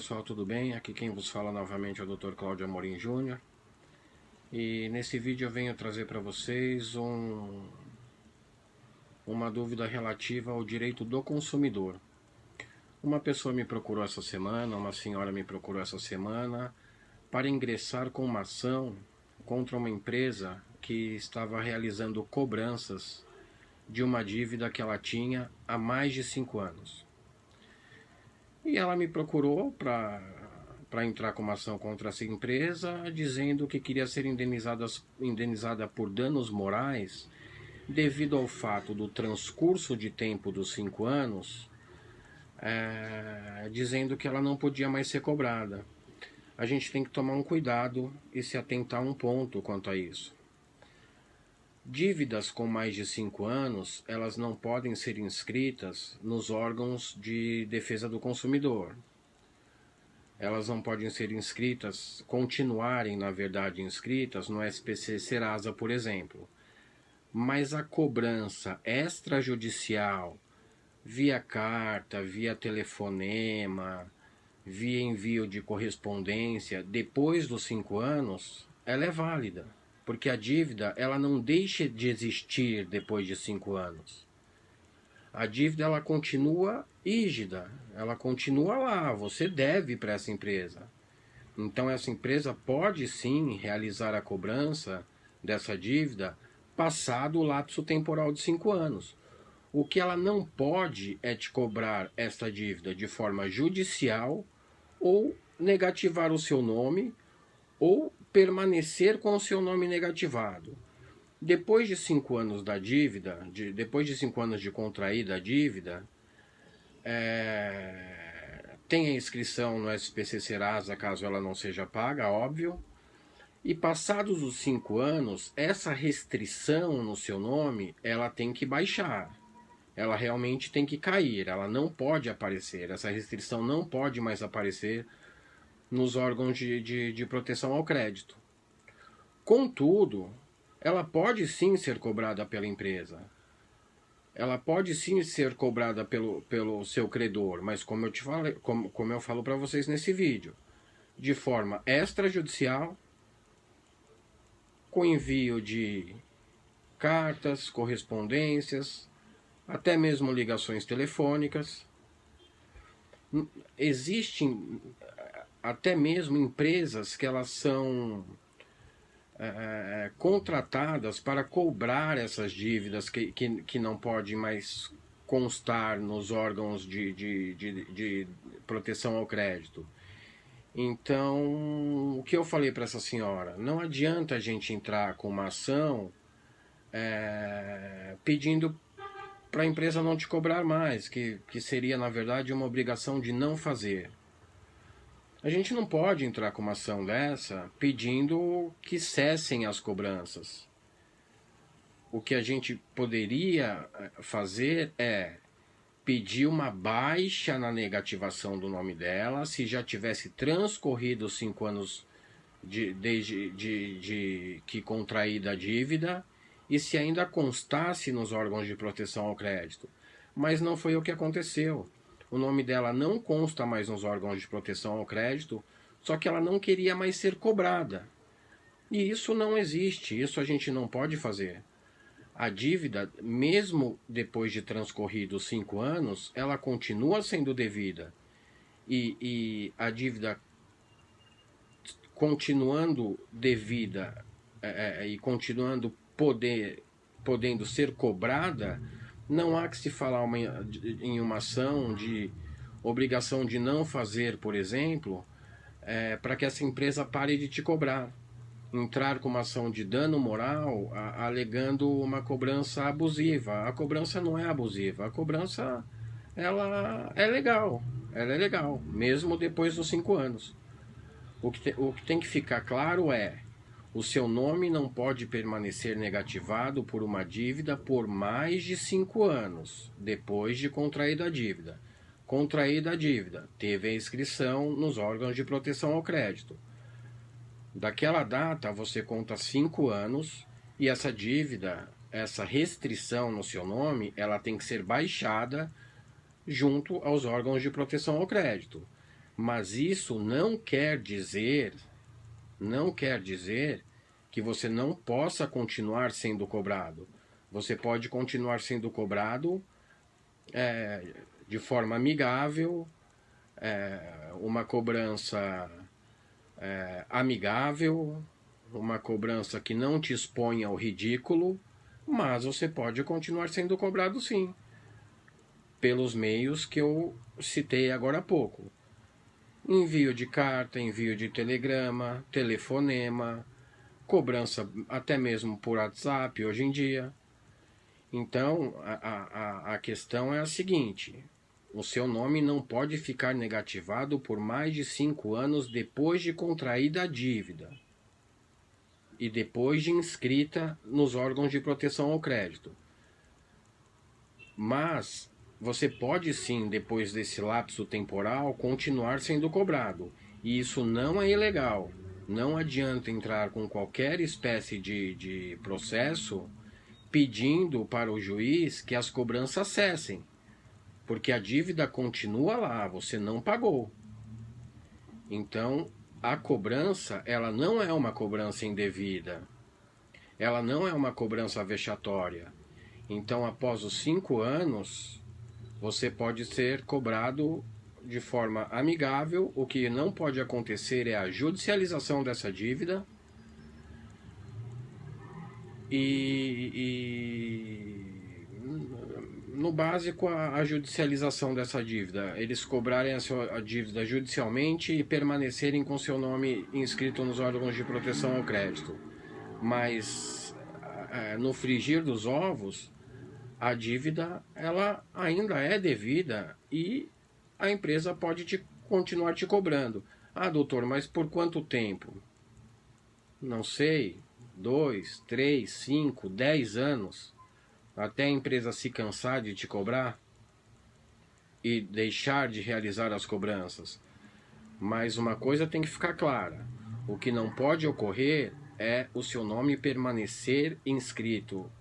pessoal, tudo bem? Aqui quem vos fala novamente é o Dr. Cláudio Amorim Júnior. E nesse vídeo eu venho trazer para vocês uma dúvida relativa ao direito do consumidor. Uma pessoa me procurou essa semana, uma senhora me procurou essa semana para ingressar com uma ação contra uma empresa que estava realizando cobranças de uma dívida que ela tinha há mais de 5 anos. E ela me procurou para entrar com uma ação contra essa empresa, dizendo que queria ser indenizada por danos morais devido ao fato do transcurso de tempo dos 5 anos, dizendo que ela não podia mais ser cobrada. A gente tem que tomar um cuidado e se atentar a um ponto quanto a isso. Dívidas com mais de 5 anos, elas não podem ser inscritas nos órgãos de defesa do consumidor. Elas não podem ser inscritas, continuarem, na verdade, inscritas no SPC Serasa, por exemplo. Mas a cobrança extrajudicial, via carta, via telefonema, via envio de correspondência, depois dos 5 anos, ela é válida. Porque a dívida, ela não deixa de existir depois de 5 anos. A dívida, ela continua rígida, ela continua lá, você deve para essa empresa. Então essa empresa pode sim realizar a cobrança dessa dívida passado o lapso temporal de 5 anos. O que ela não pode é te cobrar essa dívida de forma judicial ou negativar o seu nome ou permanecer com o seu nome negativado. Depois de 5 anos da dívida, depois de 5 anos de contraída a dívida, tem a inscrição no SPC Serasa caso ela não seja paga, óbvio. E passados os 5 anos, essa restrição no seu nome, ela tem que baixar. Ela realmente tem que cair, ela não pode aparecer. Essa restrição não pode mais aparecer nos órgãos de proteção ao crédito. Contudo, ela pode sim ser cobrada pela empresa. Ela pode sim ser cobrada pelo seu credor, mas como eu te falei, como eu falo para vocês nesse vídeo, de forma extrajudicial, com envio de cartas, correspondências, até mesmo ligações telefônicas. Existem até mesmo empresas que elas são contratadas para cobrar essas dívidas que não podem mais constar nos órgãos de proteção ao crédito. Então, o que eu falei para essa senhora? Não adianta a gente entrar com uma ação pedindo para a empresa não te cobrar mais, que seria, na verdade, uma obrigação de não fazer. A gente não pode entrar com uma ação dessa pedindo que cessem as cobranças. O que a gente poderia fazer é pedir uma baixa na negativação do nome dela, se já tivesse transcorrido os 5 anos desde que contraída a dívida, e se ainda constasse nos órgãos de proteção ao crédito. Mas não foi o que aconteceu. O nome dela não consta mais nos órgãos de proteção ao crédito, só que ela não queria mais ser cobrada. E isso não existe, isso a gente não pode fazer. A dívida, mesmo depois de transcorridos 5 anos, ela continua sendo devida. E a dívida continuando devida e continuando podendo ser cobrada, não há que se falar em uma ação de obrigação de não fazer, por exemplo, para que essa empresa pare de te cobrar. Entrar com uma ação de dano moral alegando uma cobrança abusiva. A cobrança não é abusiva, a cobrança ela é legal, mesmo depois dos 5 anos. O que tem que ficar claro é: o seu nome não pode permanecer negativado por uma dívida por mais de 5 anos, depois de contraída a dívida. Contraída a dívida, teve a inscrição nos órgãos de proteção ao crédito. Daquela data, você conta 5 anos e essa dívida, essa restrição no seu nome, ela tem que ser baixada junto aos órgãos de proteção ao crédito. Mas isso não quer dizer que você não possa continuar sendo cobrado. Você pode continuar sendo cobrado de forma amigável, uma cobrança amigável, uma cobrança que não te expõe ao ridículo, mas você pode continuar sendo cobrado sim, pelos meios que eu citei agora há pouco. Envio de carta, envio de telegrama, telefonema, cobrança até mesmo por WhatsApp hoje em dia. Então, a questão é a seguinte: o seu nome não pode ficar negativado por mais de 5 anos depois de contraída a dívida e depois de inscrita nos órgãos de proteção ao crédito. Mas você pode sim, depois desse lapso temporal, continuar sendo cobrado. E isso não é ilegal. Não adianta entrar com qualquer espécie de processo pedindo para o juiz que as cobranças cessem. Porque a dívida continua lá, você não pagou. Então, a cobrança, ela não é uma cobrança indevida. Ela não é uma cobrança vexatória. Então, após os 5 anos, você pode ser cobrado de forma amigável. O que não pode acontecer é a judicialização dessa dívida no básico, a judicialização dessa dívida. Eles cobrarem a dívida judicialmente e permanecerem com seu nome inscrito nos órgãos de proteção ao crédito. Mas, no frigir dos ovos, a dívida ela ainda é devida e a empresa pode continuar te cobrando. Ah, doutor, mas por quanto tempo? Não sei, 2, 3, 5, 10 anos, até a empresa se cansar de te cobrar e deixar de realizar as cobranças. Mas uma coisa tem que ficar clara: o que não pode ocorrer é o seu nome permanecer inscrito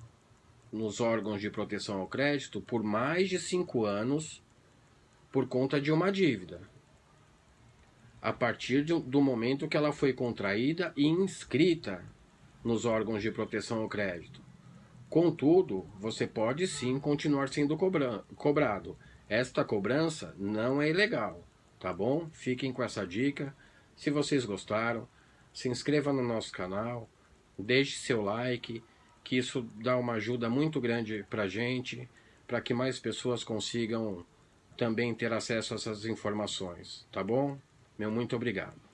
nos órgãos de proteção ao crédito por mais de 5 anos por conta de uma dívida, a partir do momento que ela foi contraída e inscrita nos órgãos de proteção ao crédito. Contudo, você pode sim continuar sendo cobrado. Esta cobrança não é ilegal, tá bom? Fiquem com essa dica. Se vocês gostaram, se inscreva no nosso canal, deixe seu like, que isso dá uma ajuda muito grande pra gente, para que mais pessoas consigam também ter acesso a essas informações, tá bom? Meu muito obrigado.